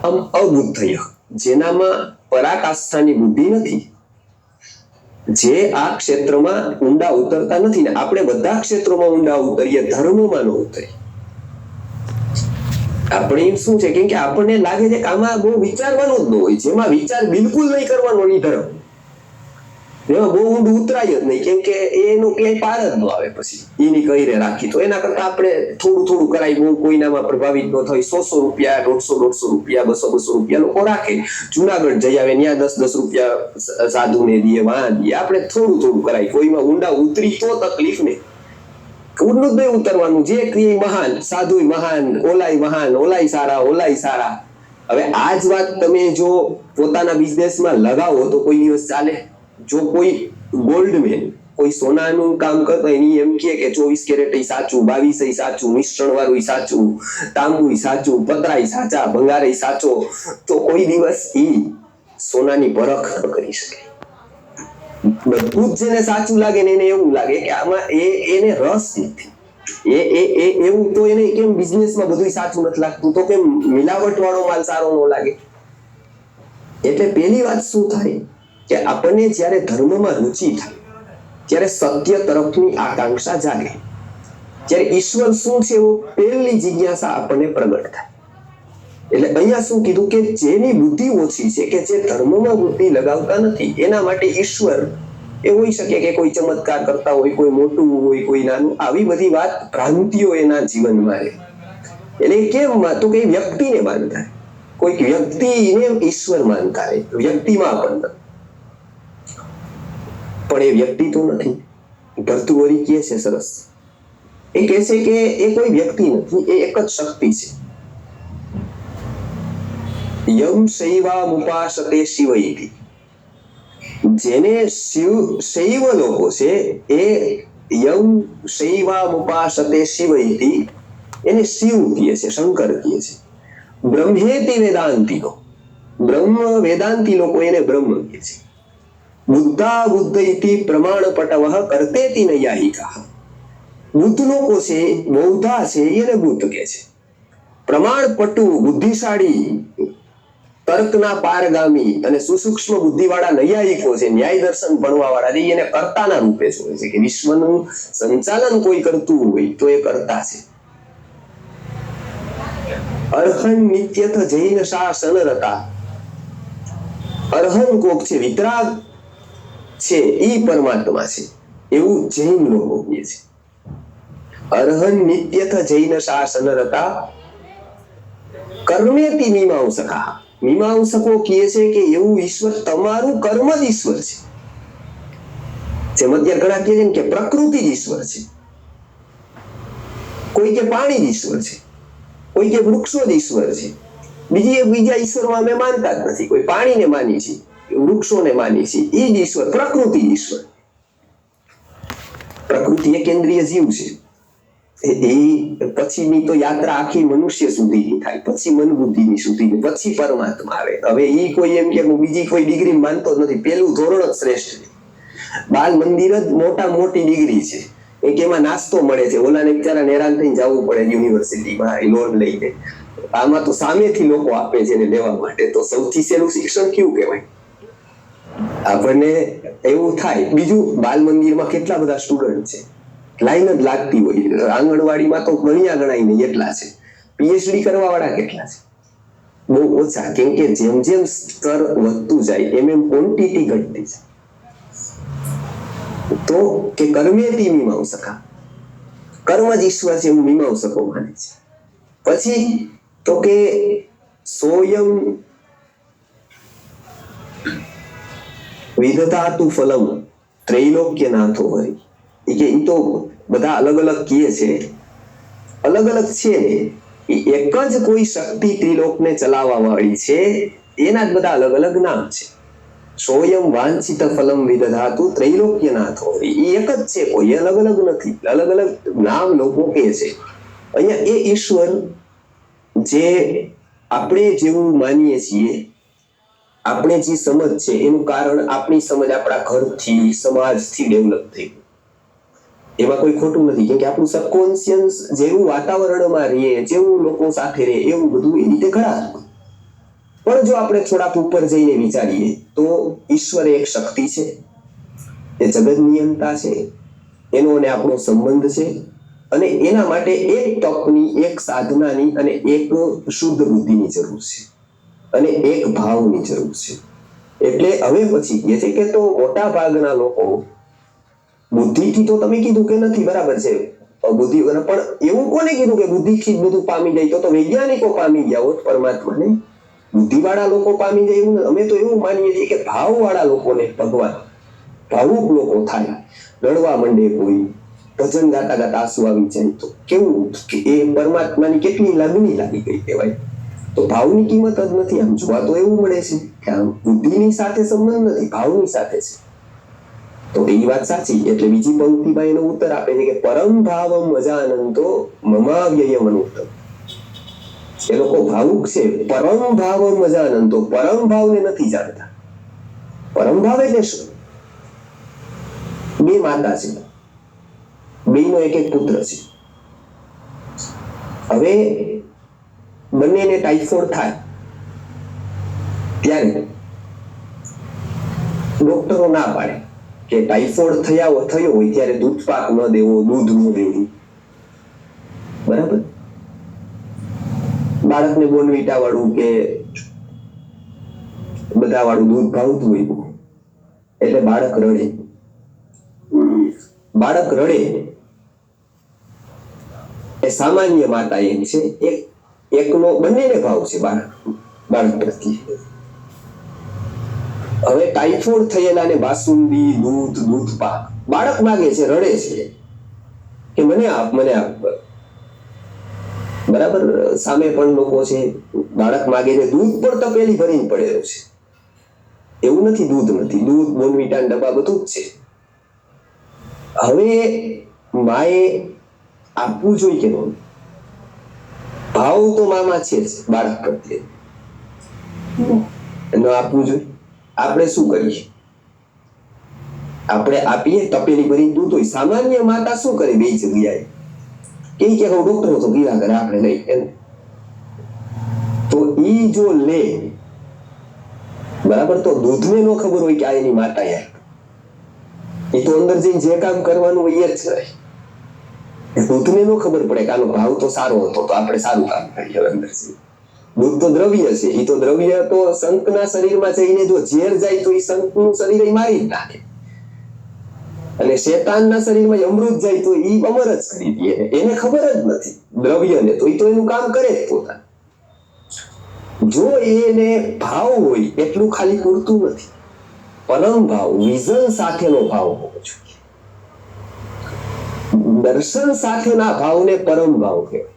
આમ અબુદ્ધય, જેનામાં પરાકાષ્ઠાની બુદ્ધિ નથી, જે આ ક્ષેત્રમાં ઊંડા ઉતરતા નથી. ને આપણે બધા ક્ષેત્રોમાં ઊંડા ઉતરીએ, ધર્મમાં ન ઉતરીએ. આપણે શું છે કે આપણને લાગે છે કે આમાં બહુ વિચારવાનું જ ન હોય, જેમાં વિચાર બિલકુલ નહીં કરવાનો નહીં ધર્મ, એમાં બહુ ઊંડું ઉતરાય જ નહીં, કેમ કે એનું ક્યાંય પાર જ ન આવે. પછી એની કઈ રાખી તો એના કરતા આપણે થોડું થોડું કરાય, બહુ કોઈનામાં પ્રભાવિત ન થાય. 100 રૂપિયા, 150 રૂપિયા, 200 રૂપિયા લોકો રાખે, જુનાગઢ જઈ આવે, ત્યાં 10 રૂપિયા સાધુને દઈએ, વાં દઈએ. આપણે થોડું થોડું કરાય, કોઈમાં ઊંડા ઉતરી તો તકલીફ ને ઊંડું જ નહીં ઉતરવાનું. જે ક્રિય મહાન, સાધુ મહાન, ઓલાય સારા. હવે આ જ વાત તમે જો પોતાના બિઝનેસમાં લગાવો તો કોઈ દિવસ ચાલે. જો કોઈ ગોલ્ડમેન, કોઈ સોનાનું કામ કરતો એની એમ કે 24 કેરેટ સાચું, 22 સાચું, મિશ્રણ વાળું સાચું, તાંબુ સાચું, પતરાય સાચા, ભંગારે સાચો, તો કોઈ દિવસ ઈ સોનાની પરખ ન કરી શકે. બધું જ જેને સાચું લાગે ને એને એવું લાગે કે આમાં એને રસ નથી. એવું તો એને કેમ બિઝનેસમાં બધું સાચું નથી લાગતું, તો કેમ મિલાવટ વાળો માલ સારો ન લાગે? એટલે પહેલી વાત શું થાય કે આપણને જ્યારે ધર્મમાં રુચિ થાય, ત્યારે સત્ય તરફની આકાંક્ષા જાગે, ત્યારે ઈશ્વર શું છે એવો પહેલી જિજ્ઞાસા આપણને પ્રગટ થાય. એટલે અહીંયા શું કીધું કે જેની બુદ્ધિ ઓછી છે, કે જે ધર્મમાં બુદ્ધિ લગાવતા નથી, એના માટે ઈશ્વર એ હોઈ શકે કે કોઈ ચમત્કાર કરતા હોય, કોઈ મોટું હોય, કોઈ નાનું, આવી બધી વાત ભ્રાંતિઓ એના જીવનમાં રહે. એટલે કેમ તો કે વ્યક્તિને માનતા, કોઈક વ્યક્તિને ઈશ્વર માનતા રહે, વ્યક્તિમાં પણ એ વ્યક્તિ તો નથી. ભર્તુહરી કહે છે સરસ, એ કહે છે કે એ કોઈ વ્યક્તિ નથી, એ એક જ શક્તિ છે. યમ શૈવામુપાસતે શિવ ઇતિ, જેને શૈવ લોકો છે એ યમ શૈવામુપાસતે શિવ ઇતિ, એને શિવ કહે છે, શંકર કહે છે. બ્રહ્મેતિ વેદાંતિનો, બ્રહ્મ વેદાંતિ લોકો એને બ્રહ્મ કહે છે. બુદ્ધા બુદ્ધ ઇતિ પ્રમાણપટવઃ કર્તેતિ નૈયાયિકાઃ, બુદ્ધ લોકો છે, બૌદ્ધા છે, એને બુદ્ધ કહે છે. પ્રમાણપટુ, બુદ્ધિશાળી, તર્કના પારગામી અને સુસૂક્ષ્મ બુદ્ધિવાળા નૈયાયિકો છે, ન્યાય દર્શન ભણવા વાળા, એને કર્તાના રૂપે જોવે છે કે વિશ્વનું સંચાલન કોઈ કરતું હોય તો એ કર્તા છે. અર્હન નિત્યથ જૈન શાસન રતા, અર્હન કોક છે, વિતરાગ છે, ઈ પરમાત્મા છે, એવું જૈન લોકો કહે છે. અર્હન નિત્યથ જૈન શાસન રતા કર્મેતિ મીમાંસકા, મીમાંસકો કહે છે કે એવું ઈશ્વર, તમારું કર્મ જ ઈશ્વર છે. જેમ અત્યારે ઘણા કહે છે કે પ્રકૃતિ જ ઈશ્વર છે, કોઈ કે પાણી જ ઈશ્વર છે, કોઈ કે વૃક્ષો જ ઈશ્વર છે. બીજા ઈશ્વરમાં અમે માનતા જ નથી, કોઈ પાણીને માની છે, વૃક્ષોને માની છે, એ જ ઈશ્વર, પ્રકૃતિ ઈશ્વર. પ્રકૃતિ એ કેન્દ્રીય જીવ છે. એ પછીની તો યાત્રા આખી મનુષ્ય સુધીની થાય, પછી મન બુદ્ધિની સુધીની, પછી પરમાત્મા આવે. હવે એ કોઈ એમ કે બીજી કોઈ ડિગ્રી માનતો જ નથી, પેલું ધોરણ જ શ્રેષ્ઠ છે. બાલ મંદિર જ મોટી ડિગ્રી છે, એક એમાં નાસ્તો મળે છે, ઓલાને બિચારા હેરાન થઈને જવું પડે યુનિવર્સિટીમાં લોન લઈને. આમાં તો સામેથી લોકો આપે છે એને લેવા માટે, તો સૌથી સહેલું શિક્ષણ કેવું કહેવાય? આપણને એવું થાય. બીજું, બાલ મંદિરમાં કેટલા બધા સ્ટુડન્ટ છે, લાઈન જ લાગતી હોય. આંગણવાડીમાં તો ગણ્યા ગણાય નહીં એટલા છે. પીએચડી કરવા વાળા કેટલા છે? બહુ ઓછા, કેમ કે જેમ જેમ સ્તર વધતું જાય એમ ક્વોન્ટિટી ઘટતી છે. તો કે કર્મેતિ મીમાંસકા, કર્મ જ ઈશ્વર છે એવું મીમાંસકો માને છે. પછી તો કે સોયમ વિદધાતુ ફલમ ત્રૈલોક્યનાથો હરિ, એ કે ઈ તો બધા અલગ અલગ કહે છે, અલગ અલગ છે, એક જ કોઈ શક્તિ ત્રિલોકને ચલાવવા વાળી છે, એના જ બધા અલગ અલગ નામ છે. સોયમ વાંછિત ફલમ વિદધાતુ ત્રૈલોક્યનાથો હરિ, એ એક જ છે, કોઈ અલગ અલગ નથી, અલગ અલગ નામ લોકો કહે છે. અહીંયા એ ઈશ્વર જે આપણે જેવું માનીએ છીએ, આપણે જે સમજ છે એનું કારણ આપણી સમજ આપણા ઘરથી, સમાજથી ડેવલપ થઈ. એમાં કોઈ ખોટું નથી, કેમ કે આપણું સબકોન્શિયસ જેવું વાતાવરણમાં રહીએ, જેવું લોકો સાથે રહે, એવું બધું એ રીતે ઘડા. પણ જો આપણે થોડાક ઉપર જઈને વિચારીએ તો ઈશ્વર એક શક્તિ છે, એ જગત નિયંતા છે, એનો અને આપણો સંબંધ છે, અને એના માટે એક તપની, એક સાધનાની અને એક શુદ્ધ બુદ્ધિની જરૂર છે, અને એક ભાવની જરૂર છે. એટલે હવે પછી કહે છે કે તો મોટા ભાગના લોકો બુદ્ધિથી, તો તમે કીધું કે નથી, બરાબર છે, બુદ્ધિ, પણ એવું કોને કીધું કે બુદ્ધિથી જ બધું પામી જાય? તો વૈજ્ઞાનિકો પામી ગયા હોત પરમાત્માને. બુદ્ધિવાળા લોકો પામી જાય એવું? અમે તો એવું માનીએ છીએ કે ભાવવાળા લોકોને ભગવાન, ભાવુક લોકો થાય, રડવા માંડે, કોઈ ભજન ગાતા ગાતા આંસુ આવી જાય, તો કેવું કે એ પરમાત્માની કેટલી લાગણી લાગી ગઈ કહેવાય. તો ભાવની કિંમત જ નથી. આમ જોવા તો એવું મળે છે કે આમ બુદ્ધિની સાથે સંબંધ નથી, ભાવની સાથે છે. તો એ વાત સાચી. એટલે બીજી પંક્તિમાં એનો ઉત્તર આપે છે કે પરમ ભાવમ અજાનંતો મમાવ્યયમ અનુત્તમ. એ લોકો ભાવુક છે, પરમ ભાવમ અજાનંતો, પરમ ભાવને નથી જાણતા. પરમ ભાવ એટલે શું? બે માતા છે, બેનો એક એક પુત્ર છે. હવે બંનેને ટાઇફોઇડ થાય ત્યારે ડોક્ટરો ના પાડે કે ટાઇફોઇડ થયો હોય ત્યારે દૂધપાક ન દેવો, દૂધ ન દેવું, બરાબર? બાળકને બોર્નવિટા વાળું કે બધા વાળું દૂધ ભાવતું હોય એટલે બાળક રડે. બાળક રડે એ સામાન્ય માતા એમ છે, એકનો બંનેને ભાવ છે બાળક પ્રત્યે. હવે ટાઇફોઇડ થયેલાને બાસુંદી, દૂધ, દૂધપાક બાળક માગે છે, રડે છે કે મને આપ, મને આપ, બરાબર? સામે પણ લોકો છે, બાળક માગે છે, દૂધ પણ તપેલી ભરીને પડેલું છે. એવું નથી દૂધ નથી, દૂધ, બોર્નવિટા, ડબ્બા બધું જ છે. હવે માએ આપવું જોઈએ કે ન? ભાવ તો મામાં છે જ બાળક પ્રત્યે, ન આપવું જોઈએ. આપણે શું કરીએ? આપણે આપીએ, તપેલી ભરીને દૂધ હોય. સામાન્ય માતા શું કરે? બે જગ્યાએ કે ડોક્ટરો તો પીવા કરે, આપણે લઈ એમ. તો ઈ જો લે, બરાબર, તો દૂધને નો ખબર હોય કે આ એની માતા યાર, એ તો અંદર જઈને જે કામ કરવાનું હોય એ જ કરે. દૂધને નો ખબર પડે કે આનો ભાવ તો સારો હતો, તો આપણે સારું કામ કરીએ. અંદર દૂધ તો દ્રવ્ય છે, એ તો દ્રવ્ય તો સંતના શરીરમાં જઈને જો ઝેર જાય તો એ સંતનું શરીર મારી જ નાખે, અને શેતાનના શરીરમાં અમૃત જાય તો એ અમર જ કરી દે. એને ખબર જ નથી દ્રવ્યને, તો એ તો એનું કામ કરે જ પોતાનું. જો એને ભાવ હોય એટલું ખાલી પૂરતું નથી. પરમ ભાવ, વિઝન સાથેનો ભાવ હોવો જોઈએ. દર્શન સાથેના ભાવને પરમ ભાવ કહેવાય.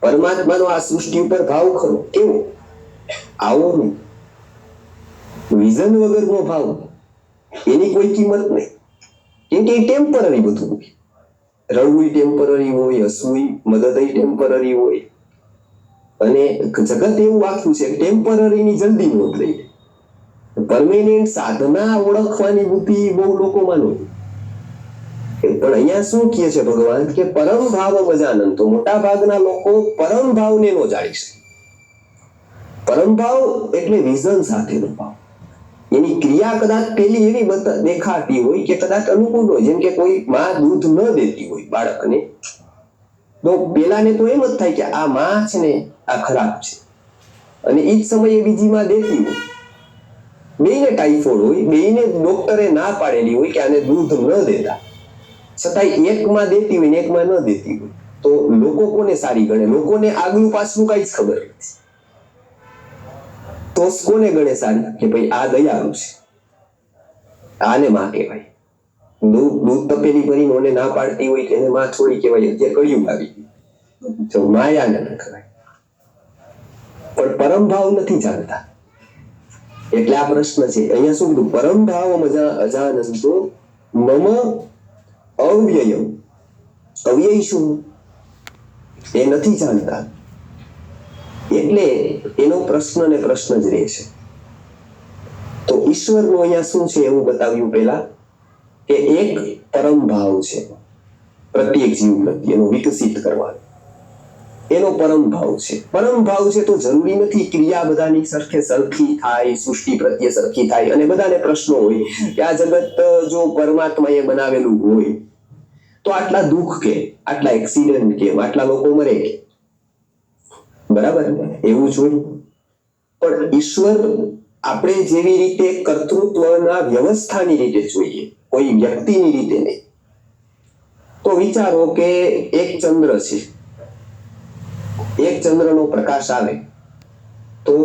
પરમાત્માનો આ સૃષ્ટિ ઉપર ભાવ ખરો, કેવો? આવો નહીં. વિઝન વગરનો ભાવ, એની કોઈ કિંમત નહીં. કેમ કે એ ટેમ્પરરી બધું હોય. રડવું ટેમ્પરરી હોય, હસવું, મદદ ટેમ્પરરી હોય, અને જગત એવું આખ્યું છે ટેમ્પરરીની જલ્દી નોંધ લઈ. પરમેનન્ટ સાધના ઓળખવાની બુદ્ધિ બહુ લોકોમાં નથી. પણ અહીંયા શું કહે છે ભગવાન કે પરમ ભાવ અજાનંતો, મોટા ભાગના લોકો પરમ ભાવને નો જાણી શકે. પરમ ભાવ એટલે વિઝન સાથેનો ભાવ. એની ક્રિયા કદાચ પેલી એવી દેખાતી હોય કે કદાચ અનુકૂળ હોય, જેમ કે કોઈ માં દૂધ ન દેતી હોય બાળકને, તો પેલાને તો એમ જ થાય કે આ માં છે ને આ ખરાબ છે, અને એ જ સમયે બીજી માં દેતી હોય, બેયને ટાઇફોઇડ હોય, બેયને ડોક્ટરે ના પાડેલી હોય કે આને દૂધ ન દેતા, છતાંય એકમાં દેતી હોય ને એકમાં ન દેતી હોય, તો લોકો કોને સારી ગણે? લોકોને આગલું પાછલું કઈ જ ખબર નથી. તો કોને ગણે સારી? કે ભાઈ આ દયાળુ છે, આને માં કહેવાય. દૂધ તપેલી ભરીને ઓને ના પાડતી હોય કે એને માં છોડી કહેવાય. જે કળિયુગ આવી ગયું, માયાને ન કહેવાય. પણ પરમ ભાવ નથી જાણતા. એટલે આ પ્રશ્ન છે અહીંયા. શું કીધું? પરમ ભાવ અજાનંતો મમ અવ્યયમ. અવ્યય શું? એ નથી જાણતા. એટલે એનો પ્રશ્ન ને પ્રશ્ન જ રહે છે. તો ઈશ્વરનું અહીંયા શું છે એવું બતાવ્યું પહેલા, કે એક પરમ ભાવ છે પ્રત્યેક જીવ પ્રત્યેનો વિકસિત કરવાનો. એનો પરમ ભાવ છે. પરમ ભાવ છે તો જરૂરી નથી ક્રિયા બધાની સરખે સરખી થાય, સૃષ્ટિ પ્રત્યે સરખી થાય. અને બધાને પ્રશ્નો હોય કે આ જગત જો પરમાત્માએ બનાવેલું હોય તો આટલા દુઃખ કે, આટલા એક્સિડન્ટ કે, આટલા લોકો મરે કે, બરાબર ને? એવું જ હોય. પણ ઈશ્વર આપણે જેવી રીતે કર્તૃત્વના વ્યવસ્થાની રીતે જોઈએ, કોઈ વ્યક્તિની રીતે નહીં. તો વિચારો કે એક ચંદ્ર છે, એક ચંદ્રનો પ્રકાશ આવે તો